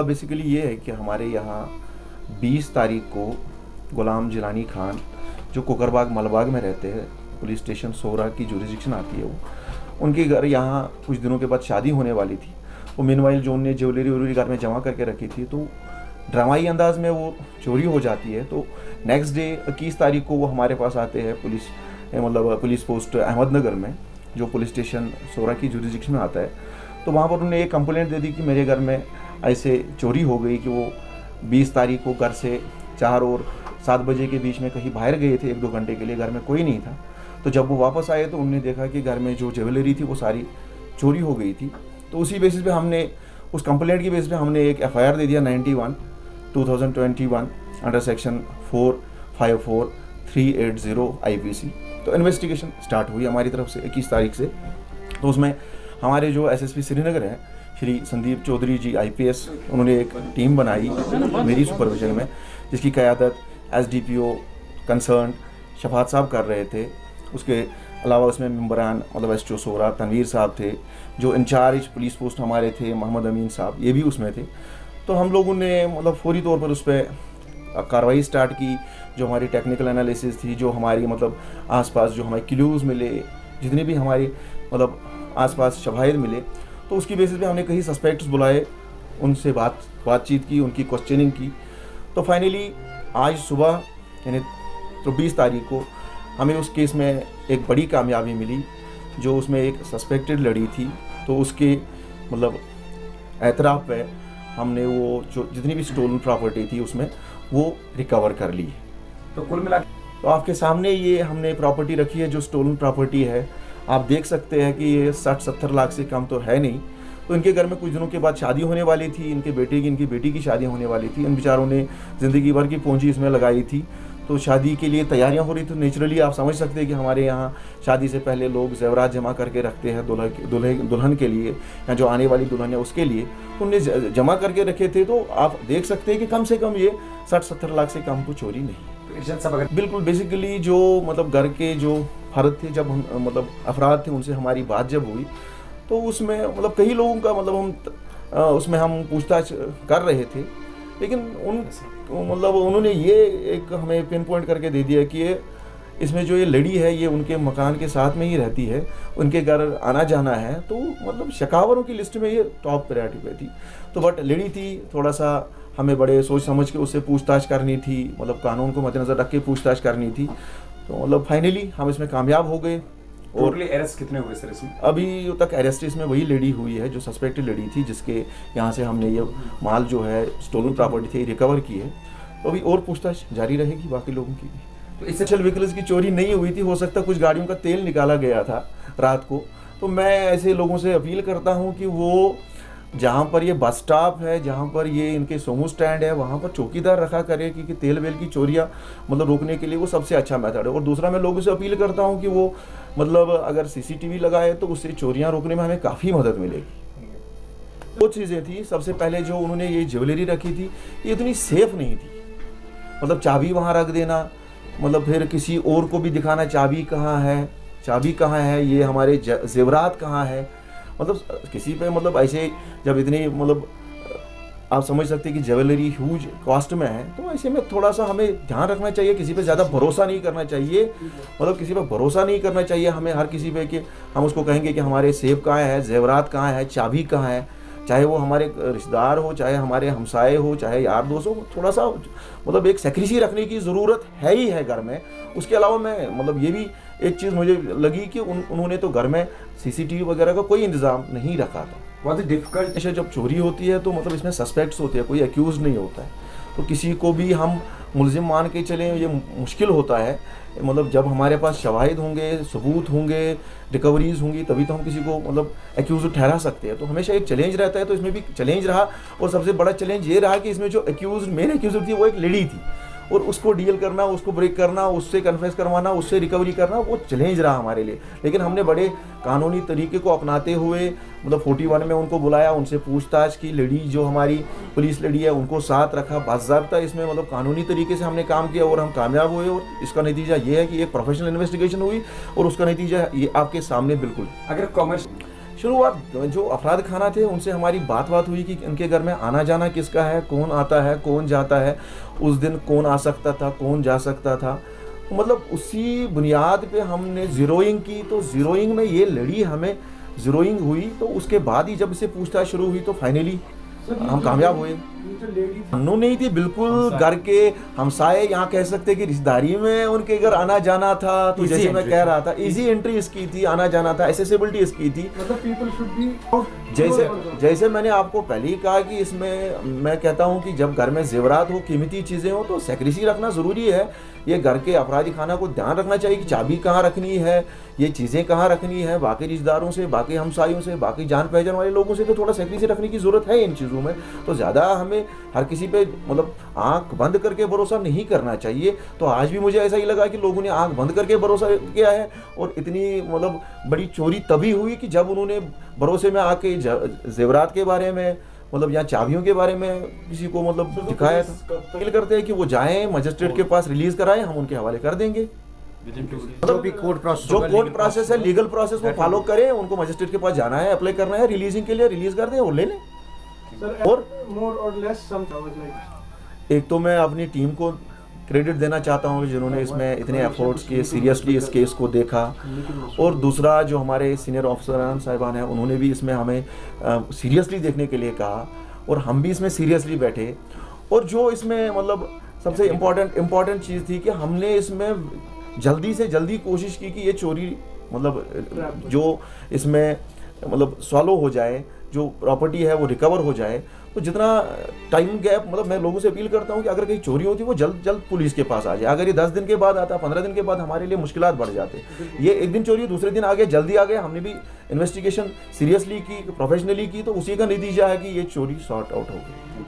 Basically ये है कि हमारे यहाँ 20 तारीख को गुलाम जिलानी खान जो कोकरबाग मलबाग में रहते हैं, पुलिस स्टेशन सोरा की जुरिडिक्शन आती है, वो उनके घर यहाँ कुछ दिनों के बाद शादी होने वाली थी। वो मीनवाइल जोन ने ज्वेलरी व्वेलरी घर में जमा करके रखी थी, तो ड्रामाई अंदाज में वो चोरी हो जाती है। तो नेक्स्ट डे 21 तारीख को वो हमारे पास आते हैं पुलिस पोस्ट अहमदनगर में, जो पुलिस स्टेशन सोरा की जुरिडिक्शन में आता है। तो वहाँ पर उन्होंने एक कंप्लेंट दे दी कि मेरे घर में ऐसे चोरी हो गई कि वो 20 तारीख को घर से 4 और 7 बजे के बीच में कहीं बाहर गए थे 1-2 घंटे के लिए, घर में कोई नहीं था। तो जब वो वापस आए तो उन्होंने देखा कि घर में जो ज्वेलरी थी वो सारी चोरी हो गई थी। तो उसी बेसिस पे हमने, उस कंप्लेंट की बेसिस पे हमने एक FIR दे दिया 91/2021 अंडर सेक्शन 454380 IPC। तो इन्वेस्टिगेशन स्टार्ट हुई हमारी तरफ से 21 तारीख से। तो उसमें हमारे जो SSP श्रीनगर हैं श्री संदीप चौधरी जी IPS, उन्होंने एक टीम बनाई मेरी सुपरविजन में, जिसकी क़यादत SDPO कंसर्न शफात साहब कर रहे थे। उसके अलावा उसमें मेंबरान SHO सोरा तनवीर साहब थे, जो इंचार्ज पुलिस पोस्ट हमारे थे मोहम्मद अमीन साहब, ये भी उसमें थे। तो हम लोगों ने फौरी तौर पर उस पर कार्रवाई स्टार्ट की। जो हमारी टेक्निकल एनालिसिस थी, जो हमारी आसपास जो हमारे क्लूज़ मिले, जितने भी हमारी आसपास शवाहिद मिले, तो उसकी बेसिस पे हमने कई सस्पेक्ट्स बुलाए, उनसे बातचीत की, उनकी क्वेश्चनिंग की। तो फाइनली आज सुबह यानी 20 तारीख को हमें उस केस में एक बड़ी कामयाबी मिली। जो उसमें एक सस्पेक्टेड लड़ी थी, तो उसके एतराफ़ पे हमने वो जो जितनी भी स्टोलन प्रॉपर्टी थी उसमें वो रिकवर कर ली। तो कुल मिला तो आपके सामने ये हमने प्रॉपर्टी रखी है, जो स्टोलन प्रॉपर्टी है। आप देख सकते हैं कि ये 60-70 लाख से कम तो है नहीं। तो इनके घर में कुछ दिनों के बाद शादी होने वाली थी, इनकी बेटी की शादी होने वाली थी। इन बेचारों ने ज़िंदगी भर की पूंजी इसमें लगाई थी। तो शादी के लिए तैयारियां हो रही थी। नेचुरली आप समझ सकते हैं कि हमारे यहाँ शादी से पहले लोग ज़ेवरात जमा करके रखते हैं दुल्हन के लिए, या जो आने वाली दुल्हन है उसके लिए। तो उनने जमा करके रखे थे। तो आप देख सकते हैं कि कम से कम ये 60-70 लाख से कम तो चोरी नहीं। बिल्कुल बेसिकली जो घर के जो फर्द थे, जब हम अफराद थे, उनसे हमारी बात जब हुई, तो उसमें कई लोगों का उसमें हम पूछताछ कर रहे थे। लेकिन उन्होंने ये एक हमें पिन पॉइंट करके दे दिया कि ये इसमें जो ये लड़ी है ये उनके मकान के साथ में ही रहती है, उनके घर आना जाना है। तो शकावरों की लिस्ट में ये टॉप प्रायोरिटी पे थी। तो बट लड़ी थी, थोड़ा सा हमें बड़े सोच समझ के उससे पूछताछ करनी थी, कानून को मद्देनजर रख के पूछताछ करनी थी। तो फाइनली हम इसमें कामयाब हो गए। और अरेस्ट कितने हुए सर इसमें? अभी तक अरेस्ट इसमें वही लेडी हुई है जो सस्पेक्टेड लेडी थी, जिसके यहाँ से हमने ये माल जो है स्टोलन प्रॉपर्टी थी रिकवर की है। तो अभी और पूछताछ जारी रहेगी बाकी लोगों की भी। तो इससे चल व्हीकल्स की चोरी नहीं हुई थी, हो सकता कुछ गाड़ियों का तेल निकाला गया था रात को। तो मैं ऐसे लोगों से अपील करता हूँ कि वो जहाँ पर ये बस स्टॉप है, जहाँ पर ये इनके सोमो स्टैंड है, वहाँ पर चौकीदार रखा करे, क्योंकि तेल वेल की चोरियाँ रोकने के लिए वो सबसे अच्छा मेथड है। और दूसरा मैं लोगों से अपील करता हूँ कि वो अगर CCTV लगाए तो उससे चोरियाँ रोकने में हमें काफ़ी मदद मिलेगी। दो चीज़ें थी। सबसे पहले जो उन्होंने ये ज्वेलरी रखी थी, ये इतनी सेफ नहीं थी। चाबी वहाँ रख देना, फिर किसी और को भी दिखाना चाबी कहाँ है, ये हमारे जेवरात कहाँ है। किसी पे ऐसे जब इतनी आप समझ सकते हैं कि ज्वेलरी ह्यूज कॉस्ट में है, तो ऐसे में थोड़ा सा हमें ध्यान रखना चाहिए। किसी पे ज़्यादा भरोसा नहीं करना चाहिए, किसी पे भरोसा नहीं करना चाहिए हमें हर किसी पे कि हम उसको कहेंगे कि हमारे सेब कहाँ है, जेवरात कहाँ है, चाबी कहाँ है। चाहे वो हमारे रिश्तेदार हो, चाहे हमारे हमसाए हो, चाहे यार दोस्त हो, थोड़ा सा एक सेक्रेसी रखने की ज़रूरत है ही है घर में। उसके अलावा मैं ये भी एक चीज़ मुझे लगी कि उन्होंने तो घर में CCTV वगैरह का कोई इंतज़ाम नहीं रखा था। बहुत डिफिकल्ट। ऐसे जब चोरी होती है तो इसमें सस्पेक्ट्स होते हैं, कोई एक्यूज़ नहीं होता है। तो किसी को भी हम मुलजिम मान के चलें ये मुश्किल होता है। जब हमारे पास शवाहिद होंगे, सबूत होंगे, रिकवरीज होंगी, तभी तो हम किसी को एक्यूज़ ठहरा सकते हैं। तो हमेशा एक चैलेंज रहता है, तो इसमें भी चैलेंज रहा। और सबसे बड़ा चैलेंज ये रहा कि इसमें जो मेन एक्यूज़ थी वो एक लेडी थी, और उसको डील करना, उसको ब्रेक करना, उससे कन्फेस करवाना, उससे रिकवरी करना, वो चैलेंज रहा हमारे लिए। लेकिन हमने बड़े कानूनी तरीके को अपनाते हुए 41 में उनको बुलाया, उनसे पूछताछ की। लेडी जो हमारी पुलिस लेडी है उनको साथ रखा, बाज़ाब्ता इसमें कानूनी तरीके से हमने काम किया और हम कामयाब हुए। और इसका नतीजा ये है कि एक प्रोफेशनल इन्वेस्टिगेशन हुई और उसका नतीजा ये आपके सामने बिल्कुल। अगर कॉमर्स शुरुआत जो अफराद खाना थे उनसे हमारी बात हुई कि इनके घर में आना जाना किसका है, कौन आता है कौन जाता है, उस दिन कौन आ सकता था कौन जा सकता था। मतलब उसी बुनियाद पे हमने ज़ीरोइंग की, तो ज़ीरोइंग में ये लड़ी हमें ज़ीरोइंग हुई, तो उसके बाद ही जब इसे पूछताछ शुरू हुई तो फाइनली हम कामयाब हुए। ममनू नहीं थी बिल्कुल, घर के हमसाए यहाँ कह सकते कि रिश्तेदारी में उनके घर आना जाना था, तो जैसे मैं कह रहा था इजी एंट्री इसकी थी, आना जाना था, एसेसिबिलिटी इसकी थी। मतलब पीपल शुड बी जैसे मैंने आपको पहले ही कहा कि इसमें मैं कहता हूँ कि जब घर में जेवरात हो, कीमती चीज़ें हो, तो सेक्रेसी रखना ज़रूरी है। ये घर के अफरादी खाना को ध्यान रखना चाहिए कि चाबी कहाँ रखनी है, ये चीज़ें कहाँ रखनी है, बाकी रिश्तेदारों से, बाकी हमसायों से, बाकी जान पहचान वाले लोगों से तो थोड़ा सेक्रेसी रखने की ज़रूरत है इन चीज़ों में। तो ज़्यादा हमें हर किसी पे मतलब आंख बंद करके भरोसा नहीं करना चाहिए। तो आज भी मुझे ऐसा ही लगा कि लोगों ने आंख बंद करके भरोसा किया है, और इतनी मतलब बड़ी चोरी तभी हुई कि जब उन्होंने भरोसे में आके जेवरात के बारे में मतलब यहाँ चाबियों के बारे में किसी को मतलब दिखाया था। अपील करते हैं कि वो जाएं मजिस्ट्रेट के पास, रिलीज कराएं, हम उनके हवाले कर देंगे। जो भी कोर्ट प्रोसेस है, लीगल प्रोसेस वो फॉलो करें, उनको मजिस्ट्रेट के पास जाना है, अप्लाई करना है, रिलीजिंग के लिए रिलीज कर दें और ले लें। और मोर और लेस सम एक तो मैं अपनी टीम को क्रेडिट देना चाहता हूँ जिन्होंने इसमें इतने एफर्ट्स किए, सीरियसली इस केस को देखा, और दूसरा जो हमारे सीनियर ऑफिसरान साहिबान हैं उन्होंने भी इसमें हमें सीरियसली देखने के लिए कहा, और हम भी इसमें सीरियसली बैठे। और जो इसमें मतलब सबसे इम्पॉर्टेंट चीज़ थी कि हमने इसमें जल्दी से जल्दी कोशिश की कि ये चोरी मतलब जो इसमें मतलब सॉल्व हो जाए, जो प्रॉपर्टी है वो रिकवर हो जाए। तो जितना टाइम गैप मतलब मैं लोगों से अपील करता हूँ कि अगर कहीं चोरी होती है वो जल्द पुलिस के पास आ जाए। अगर ये 10 दिन के बाद आता, 15 दिन के बाद, हमारे लिए मुश्किलात बढ़ जाते। ये एक दिन चोरी दूसरे दिन आ गया, जल्दी आ गया, हमने भी इन्वेस्टिगेशन सीरियसली की, प्रोफेशनली की, तो उसी का नतीजा है कि ये चोरी सॉर्ट आउट हो गई।